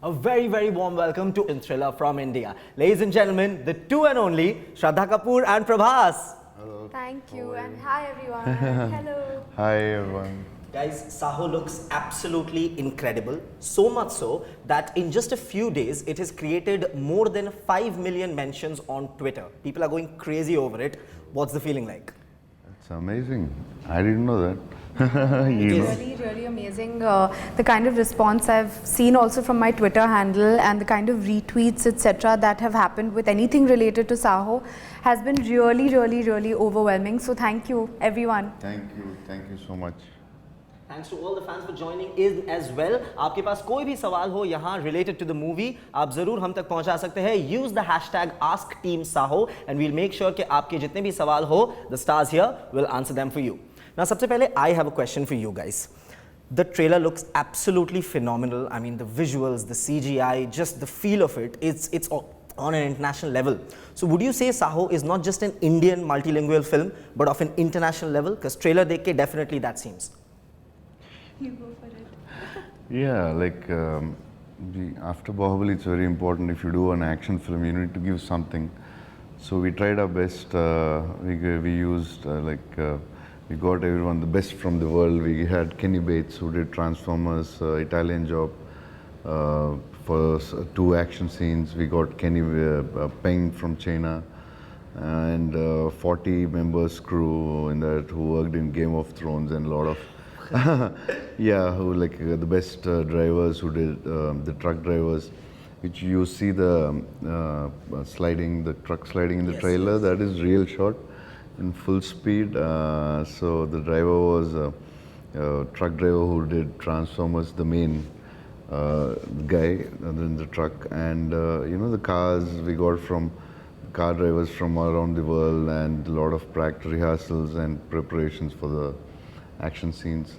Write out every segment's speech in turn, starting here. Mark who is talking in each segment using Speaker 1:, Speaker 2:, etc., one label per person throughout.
Speaker 1: A very, very warm welcome to Thriller from India. Ladies and gentlemen, the two and only Shraddha Kapoor and Prabhas.
Speaker 2: Hello.
Speaker 3: Thank you and hi everyone. Hello.
Speaker 2: Hi everyone.
Speaker 1: Guys, SAAHO looks absolutely incredible. So much so that in just a few days, it has created more than 5 million mentions on Twitter. People are going crazy over it. What's the feeling like?
Speaker 2: It's amazing. I didn't know that.
Speaker 3: Really amazing. The kind of response I've seen also from my Twitter handle and the kind of retweets, etc., that have happened with anything related to SAAHO has been really overwhelming. So thank you, everyone.
Speaker 2: Thank you so much.
Speaker 1: Thanks to all the fans for joining in as well. आपके पास कोई भी सवाल हो यहाँ related to the movie, आप जरूर हम तक पहुँचा सकते हैं. Use the hashtag #AskTeamSAAHO and we'll make sure कि आपके जितने भी सवाल हो, the stars here will answer them for you. Now, सबसे पहले I have a question for you guys. The trailer looks absolutely phenomenal. I mean, the visuals, the CGI, just the feel of it. It's on an international level. So, would you say SAAHO is not just an Indian multilingual film, but of an international level? Because trailer देख के definitely that seems.
Speaker 3: You go for it.
Speaker 2: Yeah, after Bahubali, it's very important. If you do an action film, you need to give something. So we tried our best. We used we got everyone the best from the world. We had Kenny Bates, who did Transformers, Italian job for 2 action scenes. We got Kenny Peng from China, and 40 members crew in that who worked in Game of Thrones and a lot of who the best drivers who did the truck drivers, which you see the truck sliding in the trailer. Yes. That is real shot in full speed. So the driver was a truck driver who did Transformers, the main guy in the truck, and the cars we got from car drivers from around the world, and a lot of practice rehearsals and preparations for the action scenes.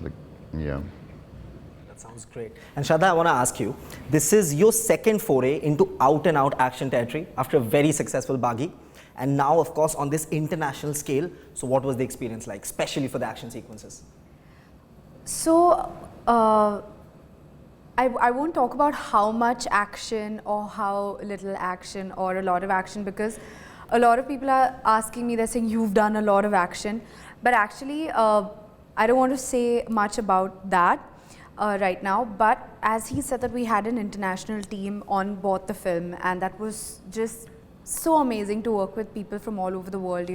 Speaker 1: That sounds great. And Shraddha, I want to ask you, this is your second foray into out and out action territory after a very successful Baghi, and now of course on this international scale. So what was the experience like, especially for the action sequences?
Speaker 3: So I won't talk about how much action or how little action or a lot of action, because a lot of people are asking me, they're saying you've done a lot of action, but actually I don't want to say much about that right now, but as he said that we had an international team on board the film, and that was just so amazing to work with people from all over the world,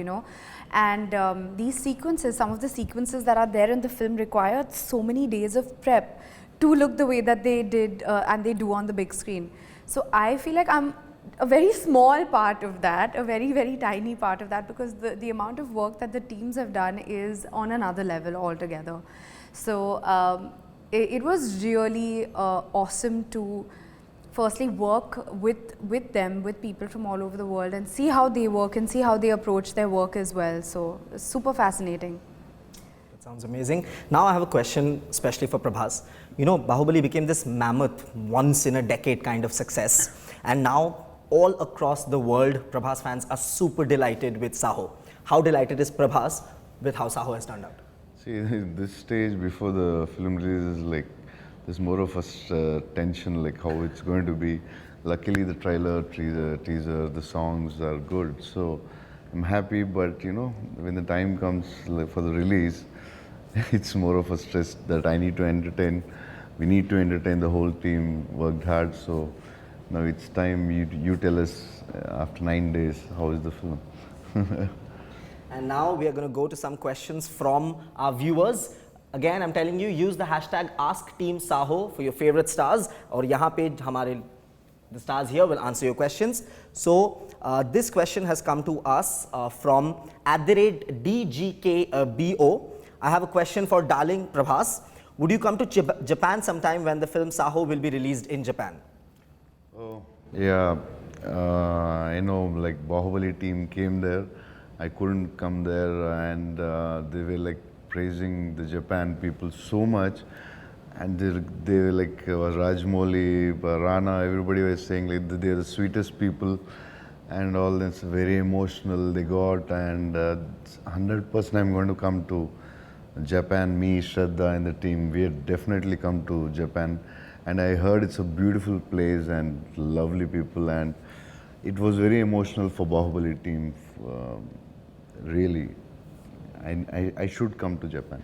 Speaker 3: and these sequences, some of the sequences that are there in the film required so many days of prep to look the way that they did and they do on the big screen. So I feel like I'm a very small part of that, a very tiny part of that, because the amount of work that the teams have done is on another level altogether. So it was really awesome to firstly work with them, with people from all over the world, and see how they work and see how they approach their work as well. So super fascinating.
Speaker 1: That sounds amazing. Now I have a question especially for Prabhas. Bahubali became this mammoth, once in a decade kind of success, and now all across the world, Prabhas fans are super delighted with SAAHO. How delighted is Prabhas with how SAAHO has turned out?
Speaker 2: See, this stage before the film release is there's more of a tension, how it's going to be. Luckily, the trailer, teaser, the songs are good. So I'm happy, but when the time comes for the release, it's more of a stress that I need to entertain. We need to entertain. The whole team worked hard, so now it's time you tell us after 9 days, how is the film?
Speaker 1: And now we are going to go to some questions from our viewers. Again, I'm telling you, use the hashtag #AskTeamSAAHO for your favorite stars. Or यहाँ पे the stars here will answer your questions. So this question has come to us from @DGKBO. I have a question for darling Prabhas. Would you come to Japan sometime when the film SAAHO will be released in Japan?
Speaker 2: Oh, yeah. I know, Bahubali team came there. I couldn't come there, and they were praising the Japan people so much, and they were Rajmouli, Rana, everybody was saying they're the sweetest people, and all that's very emotional they got, and 100% I'm going to come to Japan. Me, Shraddha and the team, we had definitely come to Japan, and I heard it's a beautiful place and lovely people, and it was very emotional for Bahubali team. Really, I should come to Japan.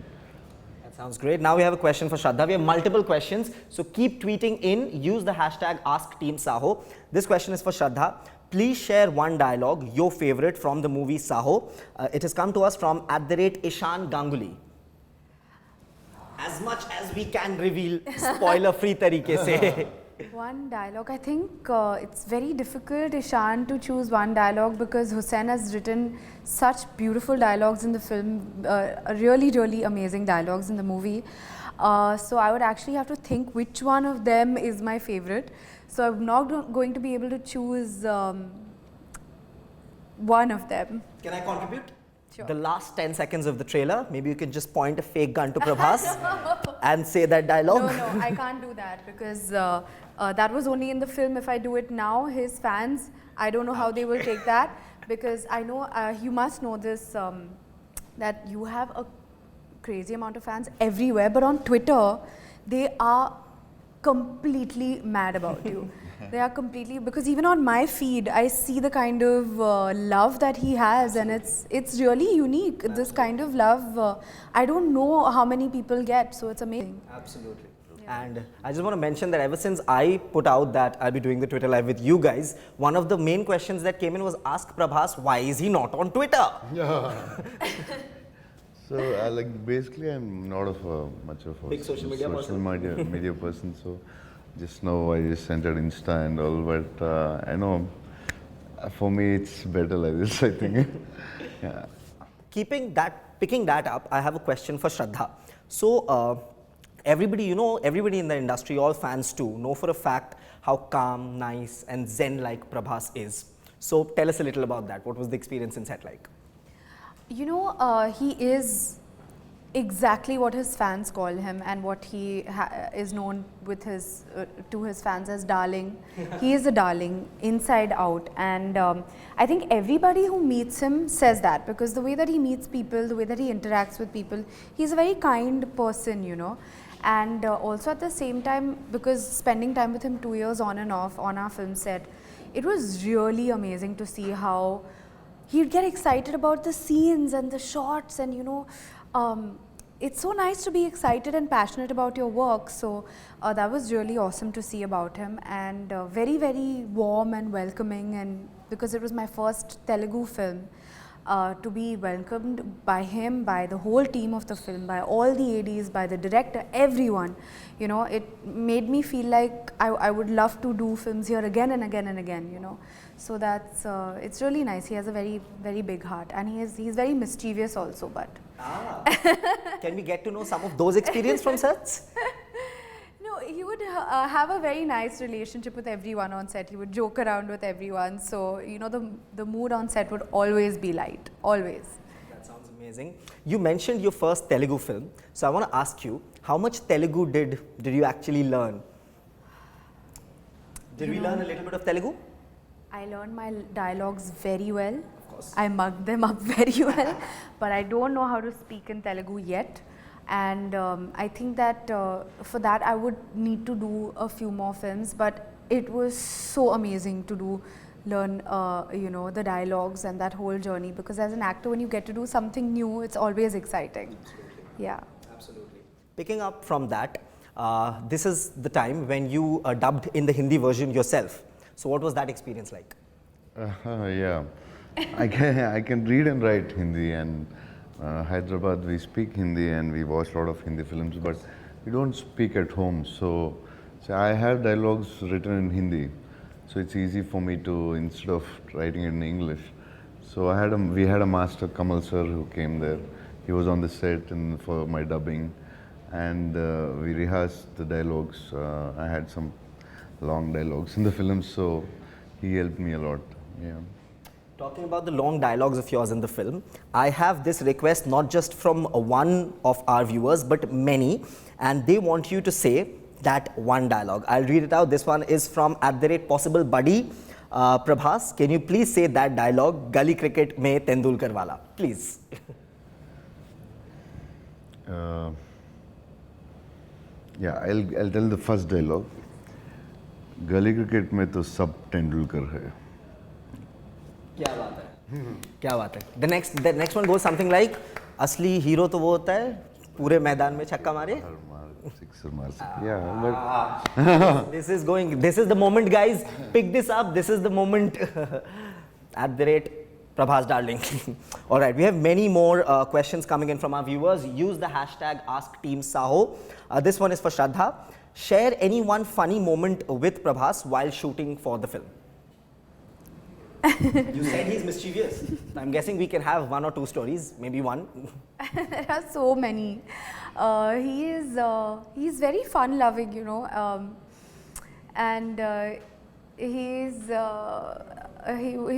Speaker 1: That sounds great. Now we have a question for Shraddha. We have multiple questions, so keep tweeting in. Use the hashtag #AskTeamSaaho. This question is for Shraddha. Please share one dialogue, your favorite from the movie SAAHO. It has come to us from @Ishan Ganguly. As much as we can reveal, spoiler-free तरीके से.
Speaker 3: One dialogue, I think it's very difficult, Ishan, to choose one dialogue because Hussain has written such beautiful dialogues in the film, really amazing dialogues in the movie. So I would actually have to think which one of them is my favorite. So I'm not going to be able to choose one of them.
Speaker 1: Can I contribute?
Speaker 3: Sure.
Speaker 1: The last 10 seconds of the trailer, maybe you can just point a fake gun to Prabhas and say that dialogue.
Speaker 3: No, I can't do that because that was only in the film. If I do it now, his fans, I don't know how they will take that because I know you must know this, that you have a crazy amount of fans everywhere, but on Twitter, they are completely mad about you. They are completely, because even on my feed, I see the kind of love that he has, and it's really unique. This kind of love, I don't know how many people get, so it's amazing.
Speaker 1: Absolutely. Yeah. And I just want to mention that ever since I put out that I'll be doing the Twitter live with you guys, one of the main questions that came in was, ask Prabhas, why is he not on Twitter?
Speaker 2: Yeah. So, basically, I'm not much of a
Speaker 1: big social media
Speaker 2: person. So, just now I just entered Insta and all, but I know for me it's better like this, I think. Yeah.
Speaker 1: Picking that up, I have a question for Shraddha. So, everybody in the industry, all fans too, know for a fact how calm, nice, and zen-like Prabhas is. So, tell us a little about that. What was the experience in set like?
Speaker 3: You know, he is exactly what his fans call him and what he is known with to his fans as darling. He is a darling inside out, and I think everybody who meets him says that, because the way that he meets people, the way that he interacts with people, he's a very kind person, you know. And also at the same time, because spending time with him 2 years on and off on our film set, it was really amazing to see how he'd get excited about the scenes and the shots, and you know, it's so nice to be excited and passionate about your work. So that was really awesome to see about him, and very warm and welcoming. And because it was my first Telugu film, to be welcomed by him, by the whole team of the film, by all the ADs, by the director, everyone, you know, it made me feel like I would love to do films here again and again and again, you know. So that's, it's really nice. He has a very big heart, and he's very mischievous also, but.
Speaker 1: Can we get to know some of those experiences from sets?
Speaker 3: No, he would have a very nice relationship with everyone on set. He would joke around with everyone. So, you know, the mood on set would always be light, always.
Speaker 1: That sounds amazing. You mentioned your first Telugu film. So, I want to ask you, how much Telugu did you actually learn? Did we learn a little bit of Telugu?
Speaker 3: I learned my dialogues very well.
Speaker 1: Of course.
Speaker 3: I mugged them up very well, but I don't know how to speak in Telugu yet. And I think that for that I would need to do a few more films, but it was so amazing to learn you know, the dialogues and that whole journey, because as an actor, when you get to do something new, it's always exciting.
Speaker 1: Absolutely.
Speaker 3: Yeah.
Speaker 1: Absolutely. Picking up from that, this is the time when you dubbed in the Hindi version yourself. So what was that experience like?
Speaker 2: Yeah, I can read and write Hindi, and Hyderabad we speak Hindi and we watch a lot of Hindi films, but we don't speak at home. So I have dialogues written in Hindi, so it's easy for me to, instead of writing it in English. So we had a master, Kamal sir, who came there. He was on the set for my dubbing, and we rehearsed the dialogues. I had some long dialogues in the film, so he helped me a lot. Yeah.
Speaker 1: Talking about the long dialogues of yours in the film, I have this request not just from one of our viewers, but many, and they want you to say that one dialogue. I'll read it out. This one is from @PossibleBuddy. Prabhas, can you please say that dialogue, Gully Cricket mein Tendulkar wala? Please.
Speaker 2: Yeah, I'll tell the first dialogue. गली cricket में तो सब तेंदुलकर है.
Speaker 1: क्या बात है, क्या बात है. The next one goes something like असली हीरो तो वो होता है पूरे मैदान में छक्का मारे.
Speaker 2: Sixer मार सकते. Yeah, but
Speaker 1: this is the moment, guys. Pick this up. This is the moment. At the rate Prabhas darling. All right, we have many more questions coming in from our viewers. Use the hashtag #AskTeamSAAHO. This one is for Shraddha. Share any one funny moment with Prabhas while shooting for the film. You said he's mischievous. I'm guessing we can have one or two stories, maybe one.
Speaker 3: There are so many. He's very fun-loving, you know, and he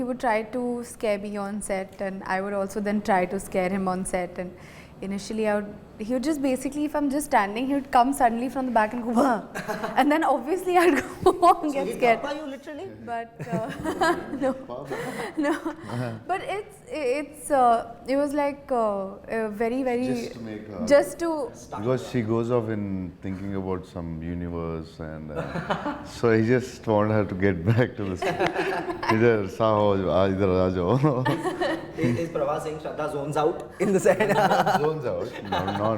Speaker 3: would try to scare me on set, and I would also then try to scare him on set. And initially, he would just basically, if I'm just standing, he would come suddenly from the back and go, "Wah!" And then obviously I'd go and get scared.
Speaker 1: So you literally?
Speaker 3: But no, no. But it was like very
Speaker 2: just to make her,
Speaker 3: just to
Speaker 2: because she goes off in thinking about some universe, and so he just wanted her to get back to the idhar Saho, idhar aa jao.
Speaker 1: Is Prabhas saying Shraddha zones out in the set?
Speaker 2: Zones out. No,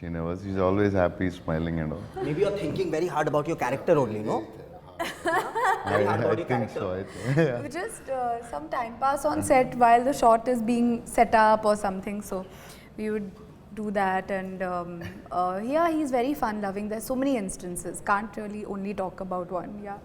Speaker 2: she never. She's always happy, smiling and all.
Speaker 1: Maybe you're thinking very hard about your character only, no?
Speaker 2: I think so.
Speaker 3: just some time pass on set while the shot is being set up or something. So we would do that, and yeah, he's very fun-loving. There's so many instances. Can't really only talk about one. Yeah.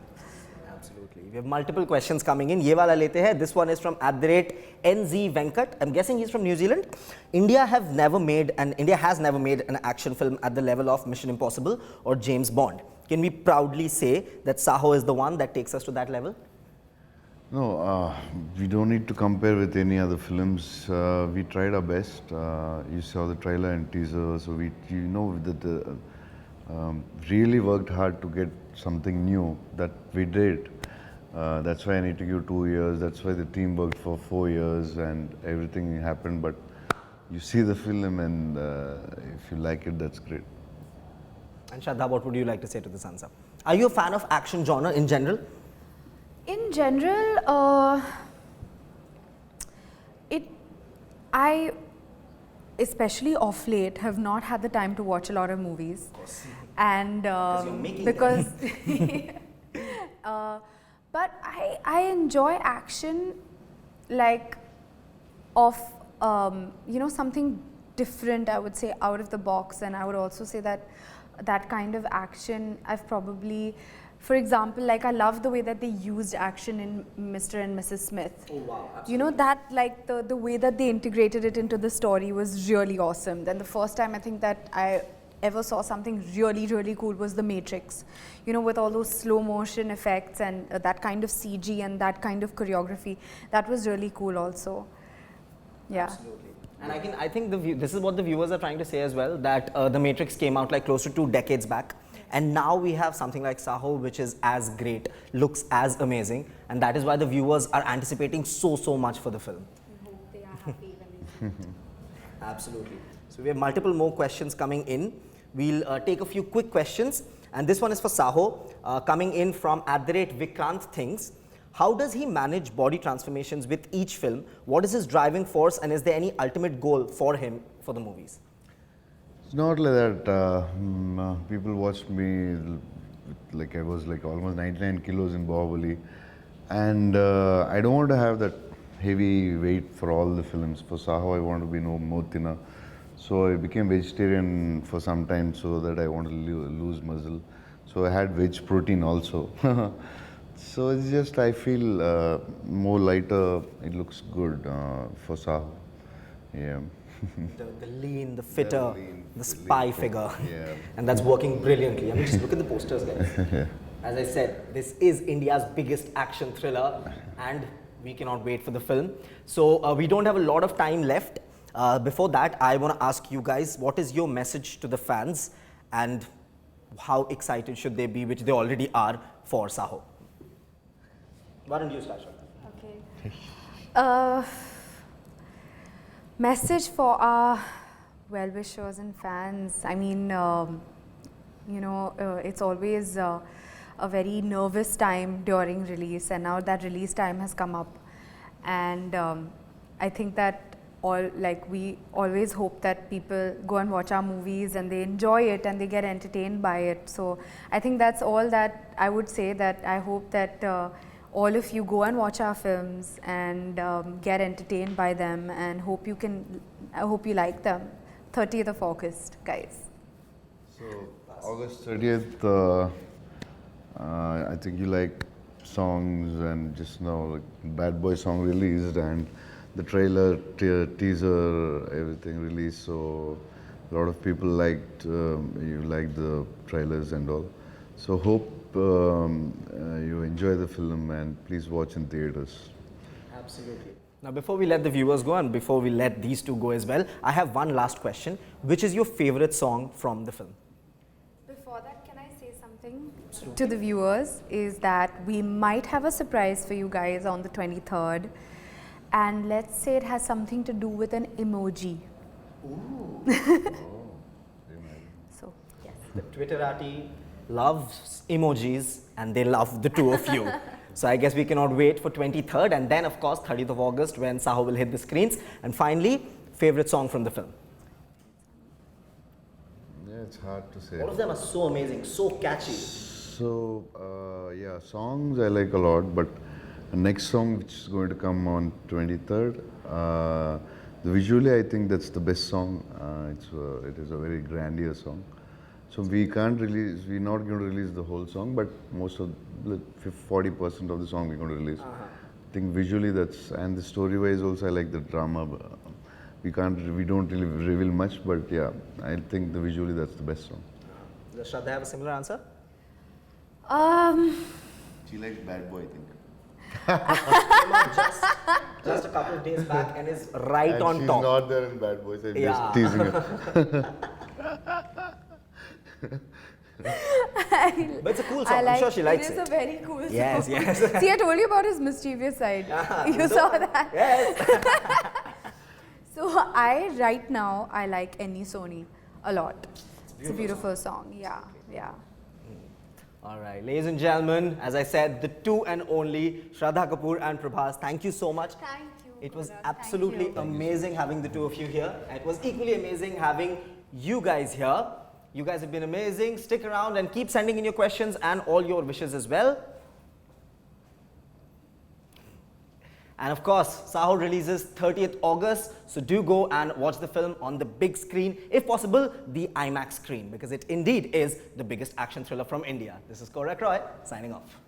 Speaker 1: Absolutely. We have multiple questions coming in. Ye wala lete hai. This one is from @NZ Venkat. I'm guessing he's from New Zealand. India has never made an action film at the level of Mission Impossible or James Bond. Can we proudly say that SAAHO is the one that takes us to that level?
Speaker 2: No, we don't need to compare with any other films. We tried our best. You saw the trailer and teaser, so we really worked hard to get something new that we did. That's why I need to give 2 years. That's why the team worked for 4 years, and everything happened. But you see the film, and if you like it, that's great.
Speaker 1: And Shraddha, what would you like to say to the Sansa? Are you a fan of action genre in general?
Speaker 3: In general, I, especially off late, have not had the time to watch a lot of movies. And because but I enjoy action, like of you know, something different, I would say, out of the box. And I would also say that that kind of action I've probably, for example, like I love the way that they used action in Mr. and Mrs. Smith.
Speaker 1: Oh wow, absolutely.
Speaker 3: You know, that like the way that they integrated it into the story was really awesome. Then the first time I think that I ever saw something really cool was The Matrix. You know, with all those slow motion effects and that kind of CG and that kind of choreography. That was really cool also. Yeah.
Speaker 1: Absolutely. And I think this is what the viewers are trying to say as well, that The Matrix came out like close to 2 decades back. And now we have something like SAAHO, which is as great, looks as amazing. And that is why the viewers are anticipating so much for the film.
Speaker 3: I hope they are happy when they see it.
Speaker 1: Absolutely. So we have multiple more questions coming in. We'll take a few quick questions. And this one is for SAAHO, coming in from @Vikrant Things. How does he manage body transformations with each film? What is his driving force, and is there any ultimate goal for him for the movies?
Speaker 2: It's not like that. People watched me like I was like almost 99 kilos in Bahubali, and I don't want to have that heavy weight for all the films. For SAAHO, I want to be more thinner. So I became vegetarian for some time so that I want to lose muscle. So I had veg protein also. So it's just I feel more lighter. It looks good for SAAHO. Yeah.
Speaker 1: The lean, the fitter, the spy figure.
Speaker 2: Yeah.
Speaker 1: And that's working brilliantly. I mean, just look at the posters, guys. As I said, this is India's biggest action thriller, and we cannot wait for the film. So we don't have a lot of time left. Before that, I want to ask you guys, what is your message to the fans, and how excited should they be, which they already are, for SAAHO? Why don't you start,
Speaker 3: Okay. Message for our well-wishers and fans. I mean, You know, it's always a very nervous time during release, and now that release time has come up, and I think that we always hope that people go and watch our movies and they enjoy it and they get entertained by it. So I think that's all that I would say, that I hope that all of you go and watch our films and get entertained by them, and I hope you like them. 30th of August, guys.
Speaker 2: So August 30th, I think you like songs, and just now like Bad Boy song released, and the trailer, teaser, everything released. So a lot of people liked you liked the trailers and all. So hope you enjoy the film, and please watch in theaters.
Speaker 1: Absolutely. Now, before we let the viewers go and before we let these two go as well, I have one last question. Which is your favorite song from the film?
Speaker 3: Before that, can I say something to the viewers? Is that we might have a surprise for you guys on the 23rd, and let's say it has something to do with an emoji.
Speaker 1: Ooh.
Speaker 3: So, yes.
Speaker 1: The Twitterati loves emojis and they love the two of you. So I guess we cannot wait for 23rd, and then of course 30th of August when SAAHO will hit the screens. And finally, favorite song from the film?
Speaker 2: Yeah, it's hard to say.
Speaker 1: All of them are so amazing, so catchy.
Speaker 2: So yeah, songs I like a lot, but the next song which is going to come on 23rd, visually I think that's the best song. It is a very grandiose song. So we're not going to release the whole song, but most of 40% of the song we're going to release. I think visually and the story wise also I like the drama. We don't really reveal much, but yeah, I think visually that's the best song.
Speaker 1: Does Shraddha have a similar answer?
Speaker 2: She likes Bad Boy, I think.
Speaker 1: just a couple of days back and is right
Speaker 2: and
Speaker 1: on
Speaker 2: she's
Speaker 1: top.
Speaker 2: Not there in Bad Boys. I'm
Speaker 1: Yeah.
Speaker 2: just teasing her.
Speaker 1: But it's a cool song. I'm sure she likes
Speaker 3: it.
Speaker 1: it.
Speaker 3: It is a very cool song.
Speaker 1: Yes.
Speaker 3: See, I told you about his mischievous side. You saw that?
Speaker 1: Yes.
Speaker 3: So right now, I like Any Sony a lot. It's a beautiful song. Yeah.
Speaker 1: All right, ladies and gentlemen, as I said, the two and only Shraddha Kapoor and Prabhas, thank you so much.
Speaker 3: Thank you.
Speaker 1: It was
Speaker 3: Gaurav.
Speaker 1: absolutely
Speaker 3: Thank you.
Speaker 1: amazing having the two of you here. It was equally amazing having you guys here. You guys have been amazing. Stick around and keep sending in your questions and all your wishes as well. And of course, SAAHO releases 30th August, so do go and watch the film on the big screen, if possible, the IMAX screen, because it indeed is the biggest action thriller from India. This is Korak Roy, signing off.